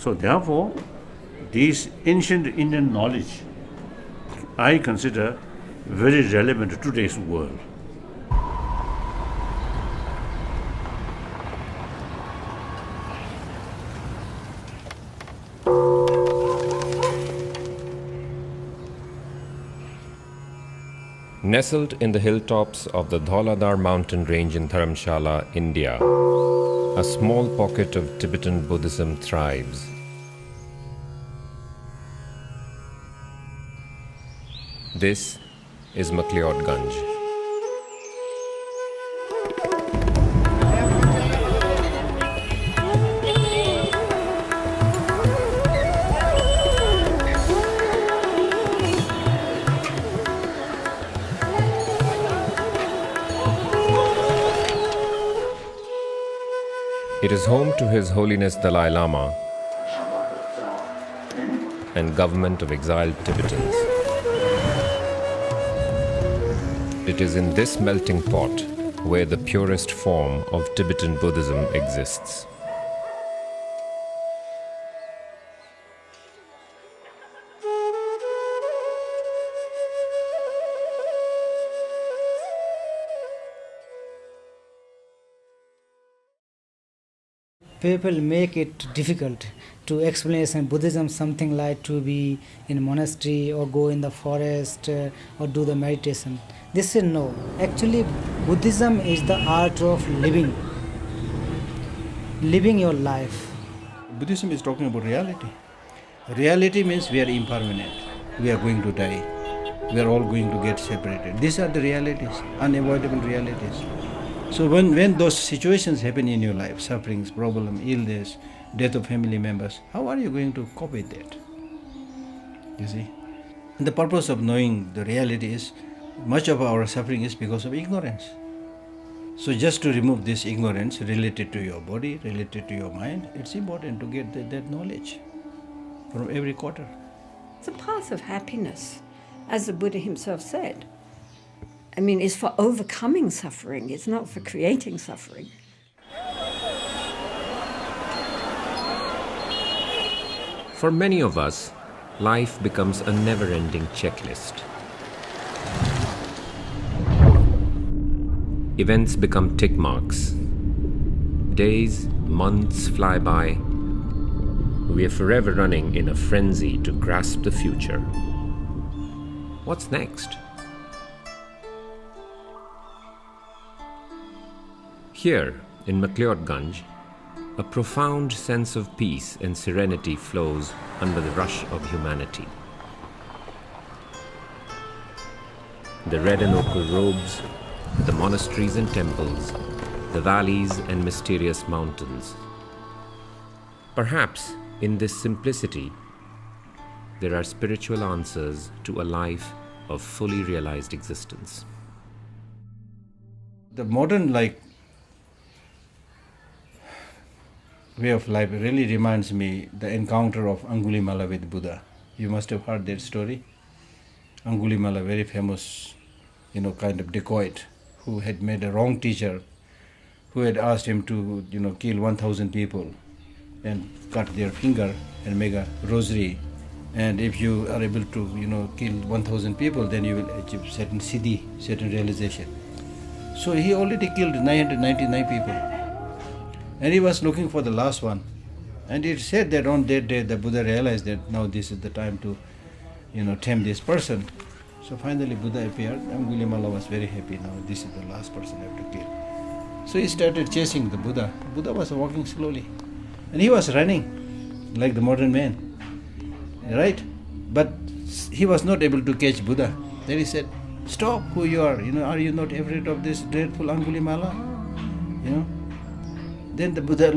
So therefore, this ancient Indian knowledge I consider very relevant to today's world. Nestled in the hilltops of the Dhauladhar mountain range in Dharamsala, India, a small pocket of Tibetan Buddhism thrives. This is McLeodganj. It is home to His Holiness Dalai Lama and government of exiled Tibetans. It is in this melting pot where the purest form of Tibetan Buddhism exists. People make it difficult to explain Buddhism, something like to be in a monastery or go in the forest or do the meditation. This is no. Actually, Buddhism is the art of living your life. Buddhism is talking about reality. Reality means we are impermanent. We are going to die. We are all going to get separated. These are the realities, unavoidable realities. So when those situations happen in your life, sufferings, problem, illness, death of family members, how are you going to cope with that? You see? And the purpose of knowing the reality is, much of our suffering is because of ignorance. So just to remove this ignorance related to your body, related to your mind, it's important to get that knowledge from every quarter. It's a path of happiness, as the Buddha himself said. I mean, it's for overcoming suffering, it's not for creating suffering. For many of us, life becomes a never-ending checklist. Events become tick marks. Days, months fly by. We are forever running in a frenzy to grasp the future. What's next? Here, in McLeodganj, a profound sense of peace and serenity flows under the rush of humanity. The red and ochre robes, the monasteries and temples, the valleys and mysterious mountains. Perhaps in this simplicity, there are spiritual answers to a life of fully realized existence. The modern way of life really reminds me the encounter of Angulimala with Buddha. You must have heard that story. Angulimala, very famous, kind of dacoit, who had made a wrong teacher, who had asked him to, kill 1,000 people and cut their finger and make a rosary. And if you are able to, kill 1,000 people, then you will achieve certain siddhi, certain realization. So he already killed 999 people. And he was looking for the last one. And it said that on that day the Buddha realized that now this is the time to, tame this person. So finally Buddha appeared. Angulimala was very happy. Now this is the last person I have to kill. So he started chasing the Buddha. Buddha was walking slowly. And he was running like the modern man. Right? But he was not able to catch Buddha. Then he said, "Stop who you are. Are you not afraid of this dreadful Angulimala?" Then the Buddha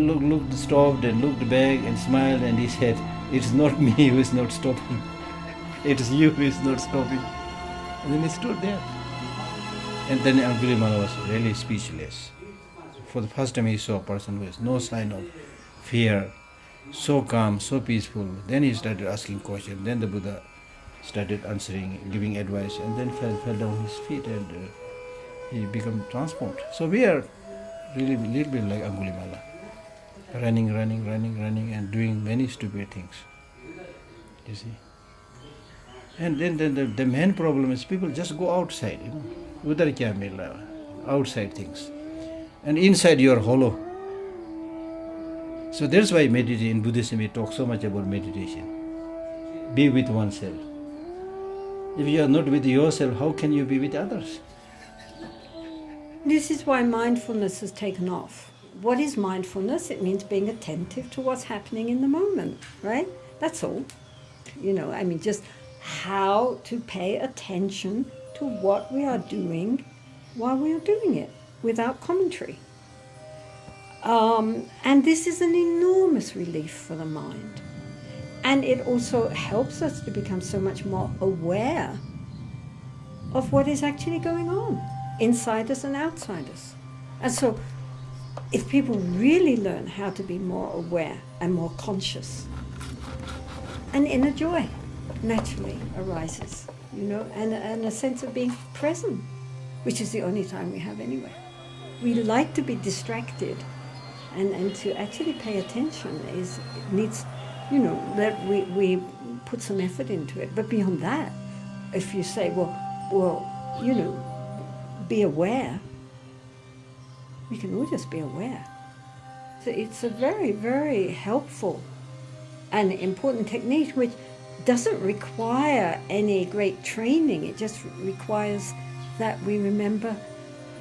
stopped and looked back and smiled, and he said, "It's not me who is not stopping. It is you who is not stopping." And then he stood there. And then Angulimala was really speechless. For the first time he saw a person who has no sign of fear, so calm, so peaceful. Then he started asking questions. Then the Buddha started answering, giving advice, and then fell down his feet, and he became transformed. So we are really a little bit like Angulimala. running, and doing many stupid things. You see. And then the main problem is people just go outside, Udhar kya mil raha, outside things. And inside you are hollow. So that's why meditation, in Buddhism we talk so much about meditation. Be with oneself. If you are not with yourself, how can you be with others? This is why mindfulness has taken off. What is mindfulness? It means being attentive to what's happening in the moment, right? That's all. Just how to pay attention to what we are doing while we are doing it without commentary. And this is an enormous relief for the mind. And it also helps us to become so much more aware of what is actually going on inside us and outside us. And so if people really learn how to be more aware and more conscious, an inner joy naturally arises, and a sense of being present, which is the only time we have anyway. We like to be distracted, and to actually pay attention needs, that we put some effort into it. But beyond that, if you say, be aware, we can all just be aware. So it's a very, very helpful and important technique which doesn't require any great training. It just requires that we remember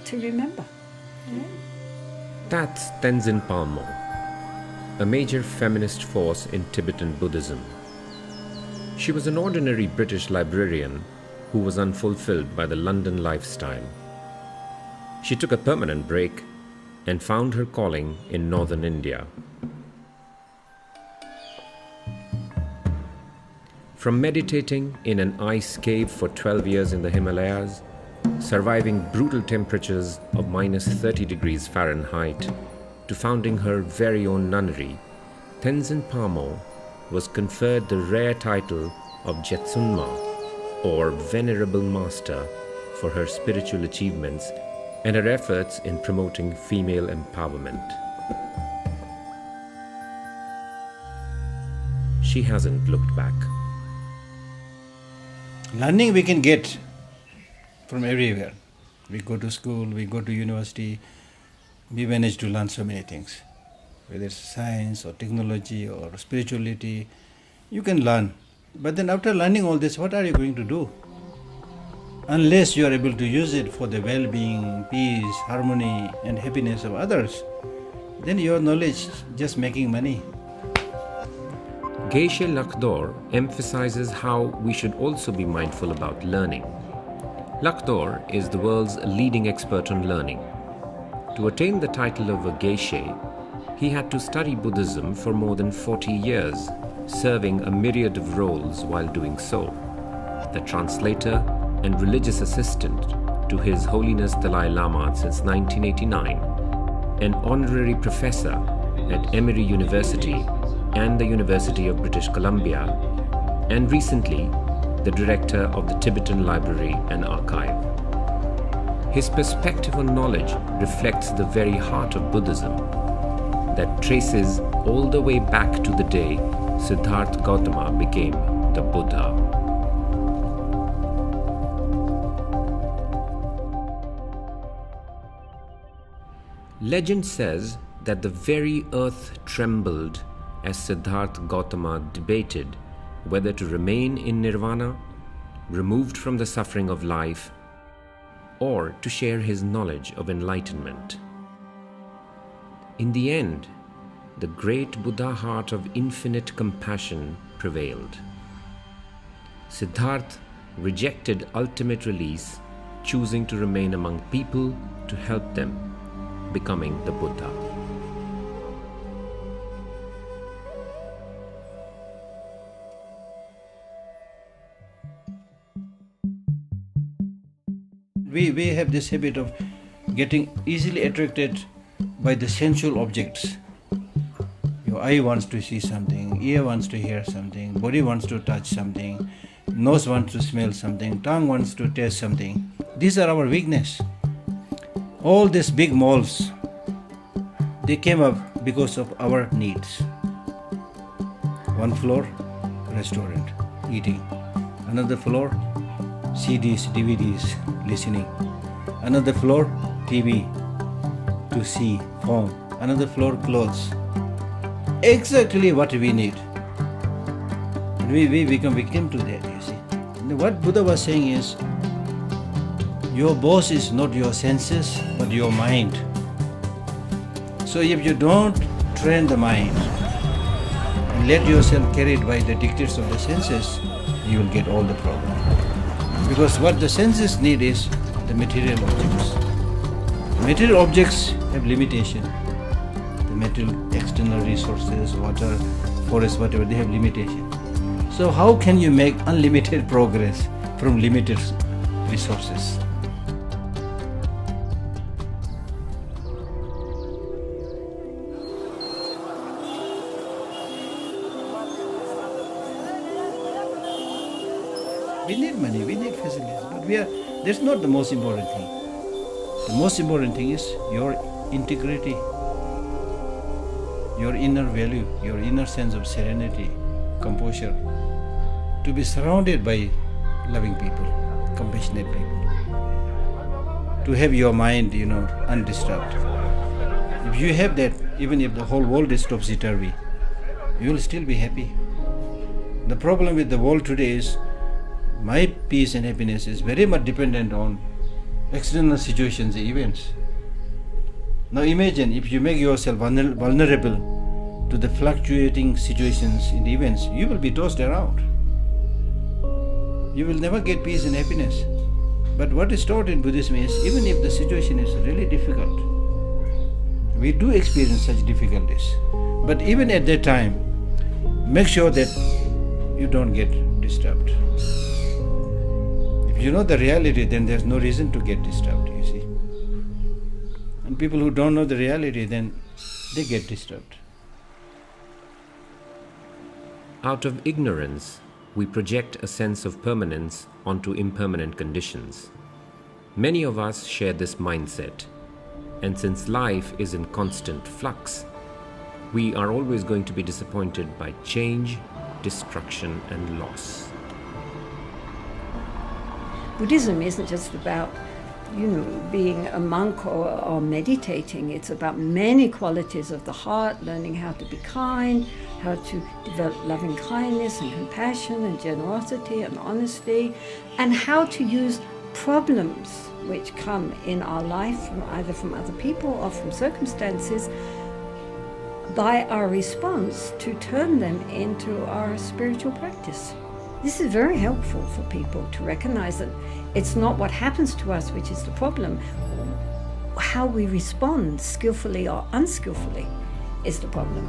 to remember. Yeah? That's Tenzin Palmo, a major feminist force in Tibetan Buddhism. She was an ordinary British librarian who was unfulfilled by the London lifestyle. She took a permanent break and found her calling in northern India. From meditating in an ice cave for 12 years in the Himalayas, surviving brutal temperatures of minus 30 degrees Fahrenheit, to founding her very own nunnery, Tenzin Palmo was conferred the rare title of Jetsunma, or Venerable Master, for her spiritual achievements and her efforts in promoting female empowerment. She hasn't looked back. Learning we can get from everywhere. We go to school, we go to university, we manage to learn so many things. Whether it's science or technology or spirituality, you can learn. But then after learning all this, what are you going to do? Unless you are able to use it for the well-being, peace, harmony and happiness of others, then your knowledge just making money. Geshe Lhakdor emphasizes how we should also be mindful about learning. Lhakdor is the world's leading expert on learning. To attain the title of a Geshe, he had to study Buddhism for more than 40 years, serving a myriad of roles while doing so. The translator and religious assistant to His Holiness Dalai Lama since 1989, an honorary professor at Emory University and the University of British Columbia, and recently the director of the Tibetan Library and Archive. His perspective on knowledge reflects the very heart of Buddhism that traces all the way back to the day Siddhartha Gautama became the Buddha. Legend says that the very earth trembled as Siddhartha Gautama debated whether to remain in nirvana, removed from the suffering of life, or to share his knowledge of enlightenment. In the end, the great Buddha heart of infinite compassion prevailed. Siddhartha rejected ultimate release, choosing to remain among people to help them, becoming the Buddha. We have this habit of getting easily attracted by the sensual objects. Your eye wants to see something, ear wants to hear something, body wants to touch something, nose wants to smell something, tongue wants to taste something. These are our weakness. All these big malls, they came up because of our needs. One floor, restaurant, eating. Another floor, CDs, DVDs, listening. Another floor, TV, to see, phone. Another floor, clothes. Exactly what we need. And we become victim to that, you see. And what Buddha was saying is, your boss is not your senses, but your mind. So if you don't train the mind and let yourself carried by the dictates of the senses, you will get all the problem. Because what the senses need is the material objects. Material objects have limitation. The material external resources, water, forest, whatever, they have limitation. So how can you make unlimited progress from limited resources? We need money, we need facilities, but that's not the most important thing. The most important thing is your integrity, your inner value, your inner sense of serenity, composure, to be surrounded by loving people, compassionate people, to have your mind, undisturbed. If you have that, even if the whole world is topsy-turvy, you will still be happy. The problem with the world today is my peace and happiness is very much dependent on external situations and events. Now imagine if you make yourself vulnerable to the fluctuating situations and events, you will be tossed around. You will never get peace and happiness. But what is taught in Buddhism is, even if the situation is really difficult, we do experience such difficulties. But even at that time, make sure that you don't get disturbed. If you know the reality, then there's no reason to get disturbed, you see. And people who don't know the reality, then they get disturbed. Out of ignorance, we project a sense of permanence onto impermanent conditions. Many of us share this mindset, and since life is in constant flux, we are always going to be disappointed by change, destruction, and loss. Buddhism isn't just about, being a monk or meditating. It's about many qualities of the heart, learning how to be kind, how to develop loving kindness and compassion and generosity and honesty, and how to use problems which come in our life, either from other people or from circumstances, by our response to turn them into our spiritual practice. This is very helpful for people to recognize that it's not what happens to us which is the problem. How we respond, skillfully or unskillfully, is the problem.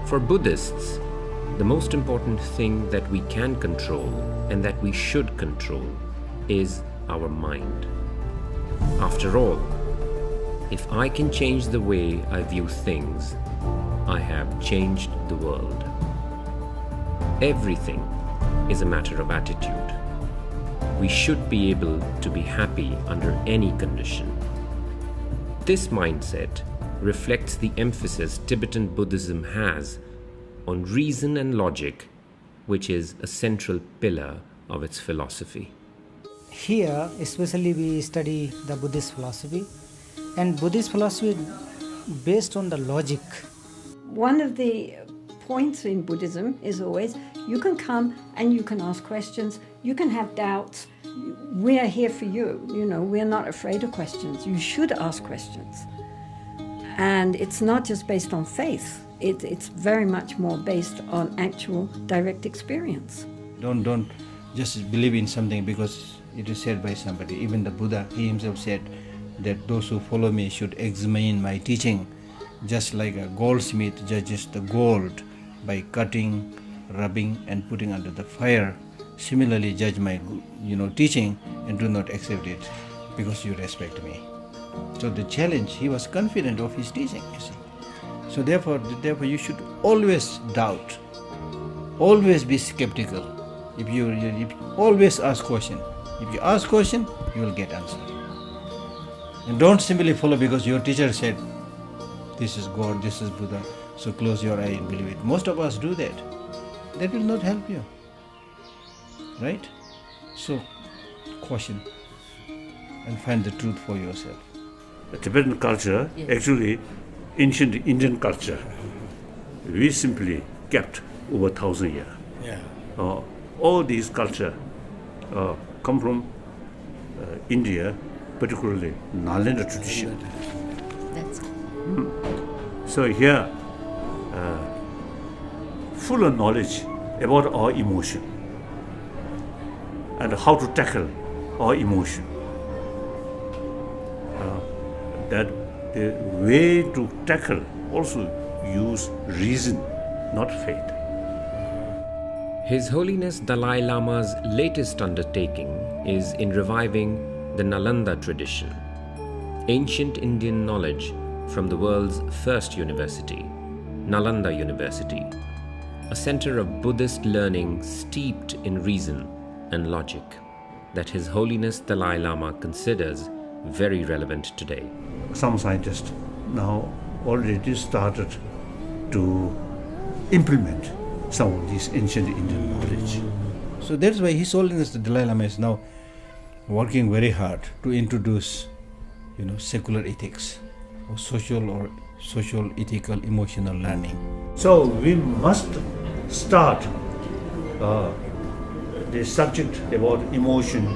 For Buddhists, the most important thing that we can control and that we should control is our mind. After all, if I can change the way I view things, I have changed the world. Everything is a matter of attitude. We should be able to be happy under any condition. This mindset reflects the emphasis Tibetan Buddhism has on reason and logic, which is a central pillar of its philosophy. Here, especially, we study the Buddhist philosophy, and Buddhist philosophy based on the logic. One of the points in Buddhism is always, you can come and you can ask questions, you can have doubts. We're here for you, we're not afraid of questions. You should ask questions. And it's not just based on faith, it's very much more based on actual direct experience. Don't just believe in something because it is said by somebody. Even the Buddha, he himself said that those who follow me should examine my teaching, just like a goldsmith judges the gold by cutting, rubbing and putting under the fire. Similarly, judge my teaching and do not accept it because you respect me. So the challenge, he was confident of his teaching, you see. So therefore you should always doubt, always be skeptical. If you always ask question. If you ask question, you will get answer. And don't simply follow because your teacher said, this is God, this is Buddha. So close your eye and believe it. Most of us do that. That will not help you. Right? So caution and find the truth for yourself. The Tibetan culture, actually ancient Indian culture, we simply kept over 1,000 years. Yeah. All these culture come from India, particularly Nalanda tradition. That's So here, fuller knowledge about our emotion and how to tackle our emotion. That the way to tackle also use reason, not faith. His Holiness Dalai Lama's latest undertaking is in reviving the Nalanda tradition, ancient Indian knowledge from the world's first university, Nalanda University, a center of Buddhist learning steeped in reason and logic that His Holiness Dalai Lama considers very relevant today. Some scientists now already started to implement some of these ancient Indian knowledge. So that's why His Holiness the Dalai Lama is now working very hard to introduce, secular ethics or social, ethical, emotional learning. So we must start the subject about emotion,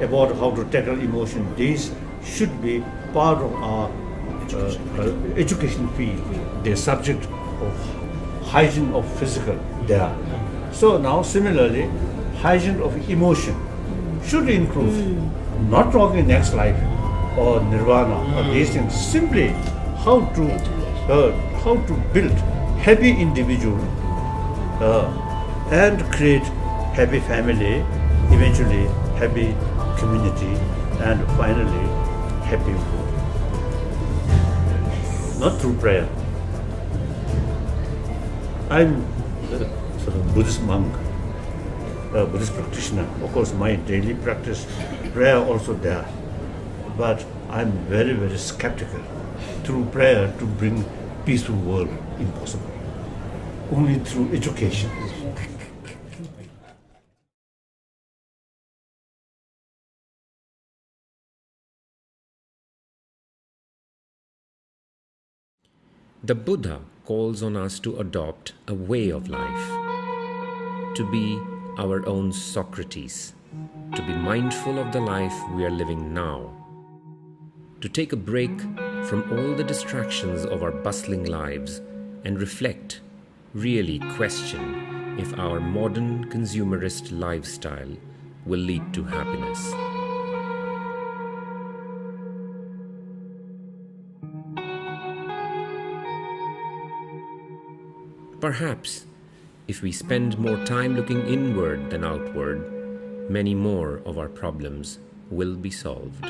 about how to tackle emotion. These should be part of our education field. The subject of hygiene of physical there. So now similarly, hygiene of emotion should include not talking next life or nirvana or these things, simply how to build happy individual and create happy family, eventually happy community, and finally happy world. Not through prayer. I'm a sort of Buddhist monk, a Buddhist practitioner. Of course, my daily practice, prayer also there. But I'm very, very skeptical. Through prayer to bring peaceful world, impossible. Only through education. The Buddha calls on us to adopt a way of life, to be our own Socrates, to be mindful of the life we are living now, to take a break from all the distractions of our bustling lives and reflect, really question if our modern consumerist lifestyle will lead to happiness. Perhaps, if we spend more time looking inward than outward, many more of our problems will be solved.